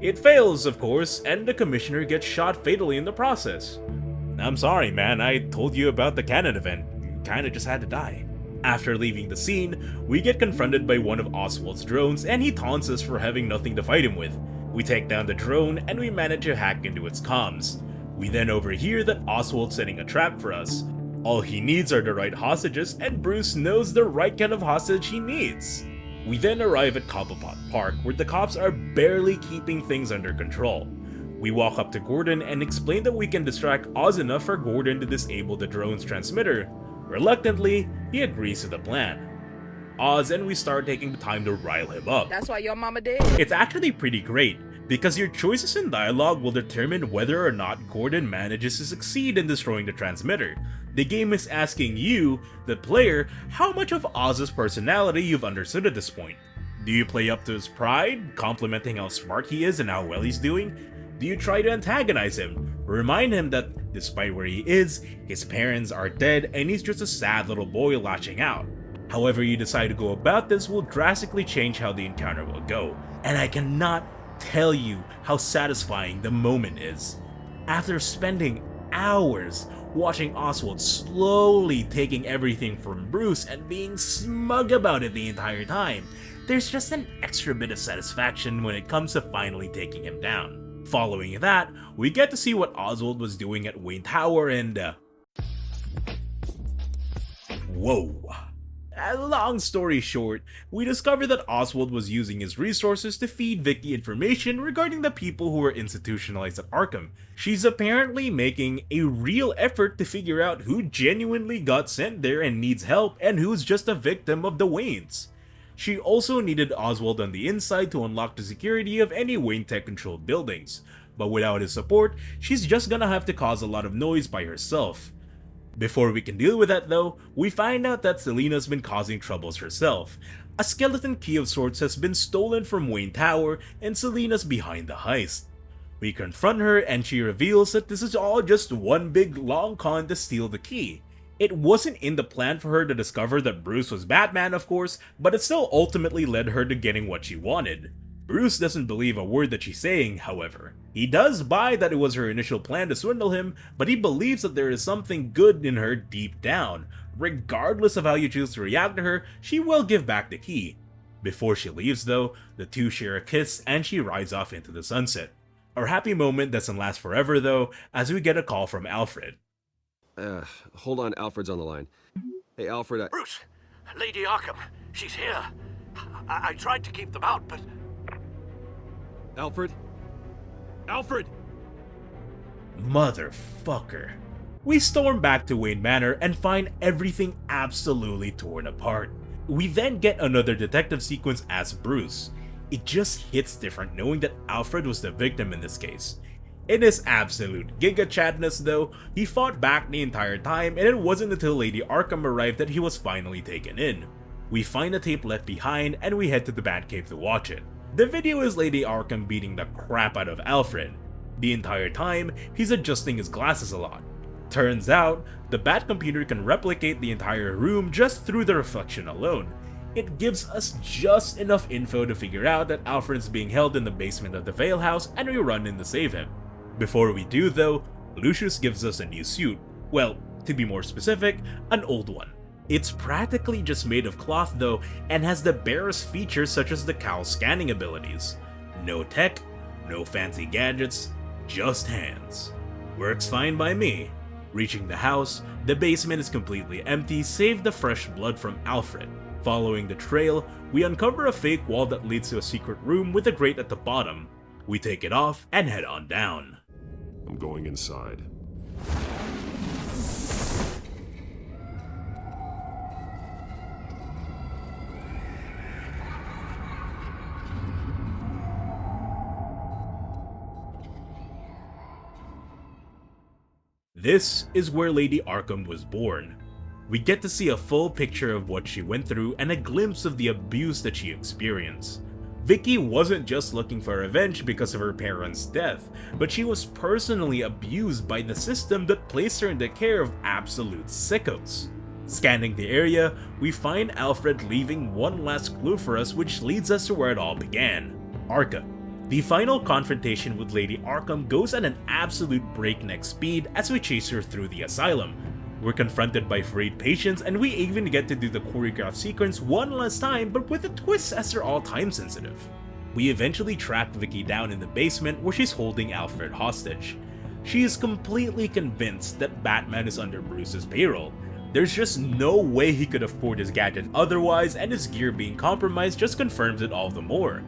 It fails, of course, and the commissioner gets shot fatally in the process. I'm sorry, man, I told you about the canon event. You kinda just had to die. After leaving the scene, we get confronted by one of Oswald's drones and he taunts us for having nothing to fight him with. We take down the drone and we manage to hack into its comms. We then overhear that Oswald's setting a trap for us. All he needs are the right hostages, and Bruce knows the right kind of hostage he needs. We then arrive at Cobblepot Park, where the cops are barely keeping things under control. We walk up to Gordon and explain that we can distract Oz enough for Gordon to disable the drone's transmitter. Reluctantly, he agrees to the plan. Oz and we start taking the time to rile him up. That's why your mama did. It's actually pretty great. because your choices in dialogue will determine whether or not Gordon manages to succeed in destroying the transmitter. The game is asking you, the player, how much of Oz's personality you've understood at this point. Do you play up to his pride, complimenting how smart he is and how well he's doing? Do you try to antagonize him, remind him that despite where he is, his parents are dead and he's just a sad little boy lashing out? However you decide to go about this will drastically change how the encounter will go, and I cannot tell you how satisfying the moment is. After spending hours watching Oswald slowly taking everything from Bruce and being smug about it the entire time, there's just an extra bit of satisfaction when it comes to finally taking him down. Following that, we get to see what Oswald was doing at Wayne Tower and whoa. Long story short, we discover that Oswald was using his resources to feed Vicky information regarding the people who were institutionalized at Arkham. She's apparently making a real effort to figure out who genuinely got sent there and needs help and who's just a victim of the Waynes. She also needed Oswald on the inside to unlock the security of any Wayne Tech-controlled buildings, but without his support, she's just gonna have to cause a lot of noise by herself. Before we can deal with that though, we find out that Selina's been causing troubles herself. A skeleton key of sorts has been stolen from Wayne Tower and Selina's behind the heist. We confront her and she reveals that this is all just one big long con to steal the key. It wasn't in the plan for her to discover that Bruce was Batman of course, but it still ultimately led her to getting what she wanted. Bruce doesn't believe a word that she's saying, however. He does buy that it was her initial plan to swindle him, but he believes that there is something good in her deep down. Regardless of how you choose to react to her, she will give back the key. Before she leaves though, the two share a kiss and she rides off into the sunset. Our happy moment doesn't last forever though, as we get a call from Alfred. Hold on, Alfred's on the line. Hey Alfred, Bruce, Lady Arkham, she's here. I tried to keep them out, but... Alfred? Alfred! Motherfucker. We storm back to Wayne Manor and find everything absolutely torn apart. We then get another detective sequence as Bruce. It just hits different knowing that Alfred was the victim in this case. In his absolute giga chadness though, he fought back the entire time and it wasn't until Lady Arkham arrived that he was finally taken in. We find the tape left behind and we head to the Batcave to watch it. The video is Lady Arkham beating the crap out of Alfred. The entire time, he's adjusting his glasses a lot. Turns out, the Bat computer can replicate the entire room just through the reflection alone. It gives us just enough info to figure out that Alfred's being held in the basement of the Vale house and we run in to save him. Before we do though, Lucius gives us a new suit. Well, to be more specific, an old one. It's practically just made of cloth though, and has the barest features such as the cowl's scanning abilities. No tech, no fancy gadgets, just hands. Works fine by me. Reaching the house, the basement is completely empty save the fresh blood from Alfred. Following the trail, we uncover a fake wall that leads to a secret room with a grate at the bottom. We take it off and head on down. I'm going inside. This is where Lady Arkham was born. We get to see a full picture of what she went through and a glimpse of the abuse that she experienced. Vicky wasn't just looking for revenge because of her parents' death, but she was personally abused by the system that placed her in the care of absolute sickos. Scanning the area, we find Alfred leaving one last clue for us which leads us to where it all began, Arkham. The final confrontation with Lady Arkham goes at an absolute breakneck speed as we chase her through the asylum. We're confronted by frayed patients and we even get to do the choreographed sequence one last time but with a twist as they're all time sensitive. We eventually track Vicky down in the basement where she's holding Alfred hostage. She is completely convinced that Batman is under Bruce's payroll. There's just no way he could afford his gadget otherwise and his gear being compromised just confirms it all the more.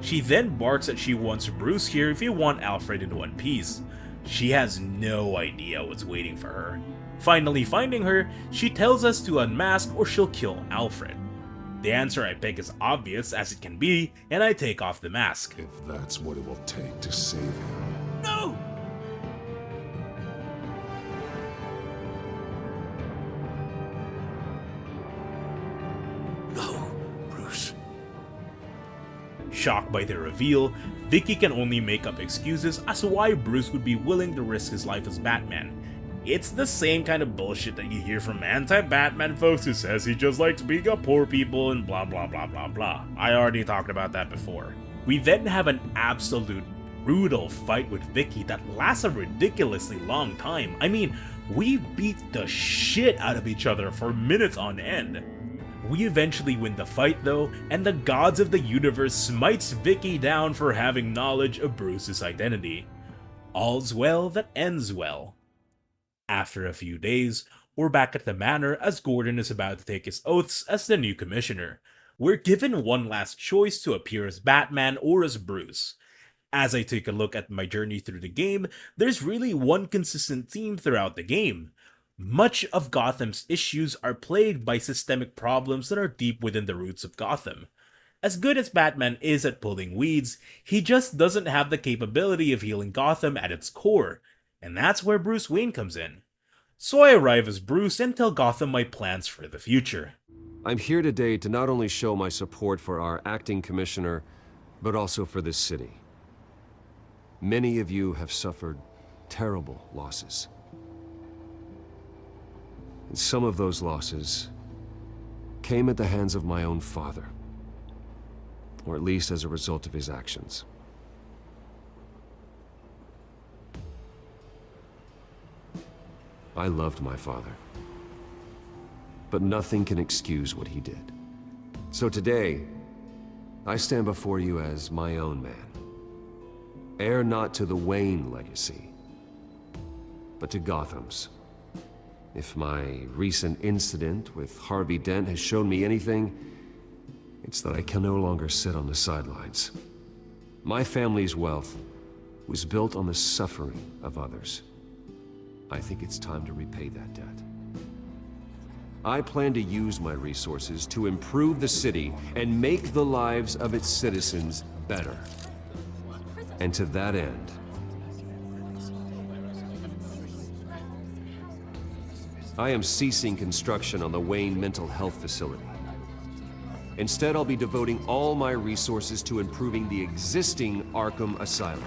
She then barks that she wants Bruce here if you want Alfred in one piece. She has no idea what's waiting for her. Finally finding her, she tells us to unmask or she'll kill Alfred. The answer I pick is obvious as it can be, and I take off the mask. If that's what it will take to save him. No! No, Bruce. Shocked by the reveal, Vicky can only make up excuses as to why Bruce would be willing to risk his life as Batman. It's the same kind of bullshit that you hear from anti-Batman folks who says he just likes beating up poor people and blah blah blah blah blah. I already talked about that before. We then have an absolute brutal fight with Vicky that lasts a ridiculously long time. I mean, we beat the shit out of each other for minutes on end. We eventually win the fight though, and the gods of the universe smites Vicky down for having knowledge of Bruce's identity. All's well that ends well. After a few days, we're back at the manor as Gordon is about to take his oaths as the new commissioner. We're given one last choice to appear as Batman or as Bruce. As I take a look at my journey through the game, there's really one consistent theme throughout the game. Much of Gotham's issues are plagued by systemic problems that are deep within the roots of Gotham. As good as Batman is at pulling weeds, he just doesn't have the capability of healing Gotham at its core, and that's where Bruce Wayne comes in. So I arrive as Bruce and tell Gotham my plans for the future. I'm here today to not only show my support for our acting commissioner, but also for this city. Many of you have suffered terrible losses. And some of those losses came at the hands of my own father, or at least as a result of his actions. I loved my father, but nothing can excuse what he did. So today, I stand before you as my own man. Heir not to the Wayne legacy, but to Gotham's. If my recent incident with Harvey Dent has shown me anything, it's that I can no longer sit on the sidelines. My family's wealth was built on the suffering of others. I think it's time to repay that debt. I plan to use my resources to improve the city and make the lives of its citizens better. And to that end, I am ceasing construction on the Wayne Mental Health Facility. Instead, I'll be devoting all my resources to improving the existing Arkham Asylum.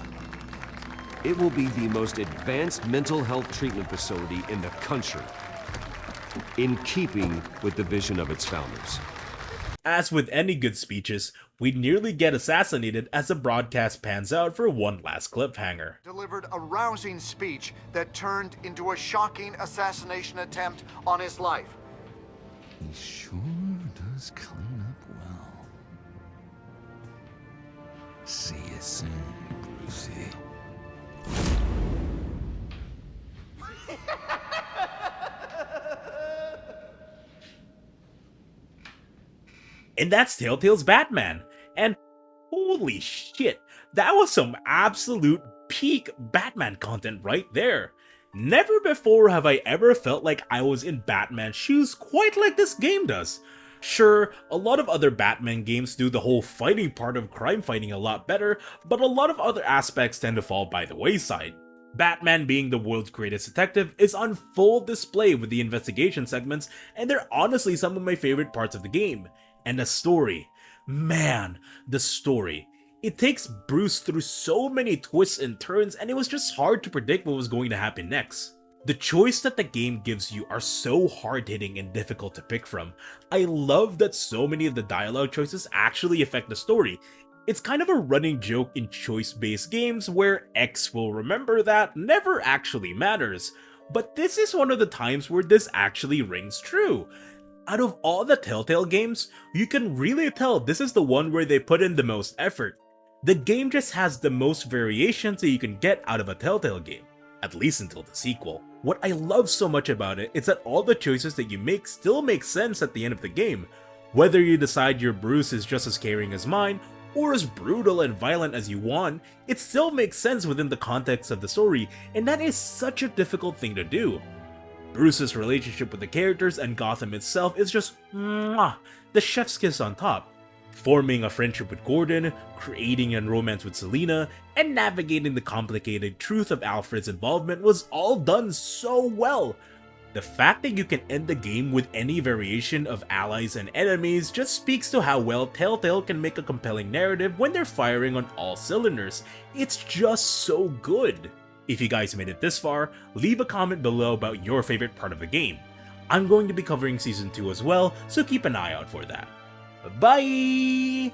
It will be the most advanced mental health treatment facility in the country, in keeping with the vision of its founders. As with any good speeches, we nearly get assassinated as the broadcast pans out for one last cliffhanger. Delivered a rousing speech that turned into a shocking assassination attempt on his life. He sure does clean up well. See you soon, Brucey. And that's Telltale's Batman. And holy shit, that was some absolute peak Batman content right there. Never before have I ever felt like I was in Batman's shoes quite like this game does. Sure, a lot of other Batman games do the whole fighting part of crime fighting a lot better, but a lot of other aspects tend to fall by the wayside. Batman being the world's greatest detective is on full display with the investigation segments, and they're honestly some of my favorite parts of the game. And the story. Man, the story. It takes Bruce through so many twists and turns, and it was just hard to predict what was going to happen next. The choice that the game gives you are so hard-hitting and difficult to pick from. I love that so many of the dialogue choices actually affect the story. It's kind of a running joke in choice-based games where X will remember that never actually matters. But this is one of the times where this actually rings true. Out of all the Telltale games, you can really tell this is the one where they put in the most effort. The game just has the most variations that you can get out of a Telltale game, at least until the sequel. What I love so much about it is that all the choices that you make still make sense at the end of the game. Whether you decide your Bruce is just as caring as mine, or as brutal and violent as you want, it still makes sense within the context of the story, and that is such a difficult thing to do. Bruce's relationship with the characters and Gotham itself is just mwah, the chef's kiss on top. Forming a friendship with Gordon, creating a romance with Selina, and navigating the complicated truth of Alfred's involvement was all done so well. The fact that you can end the game with any variation of allies and enemies just speaks to how well Telltale can make a compelling narrative when they're firing on all cylinders. It's just so good. If you guys made it this far, leave a comment below about your favorite part of the game. I'm going to be covering Season 2 as well, so keep an eye out for that. Bye!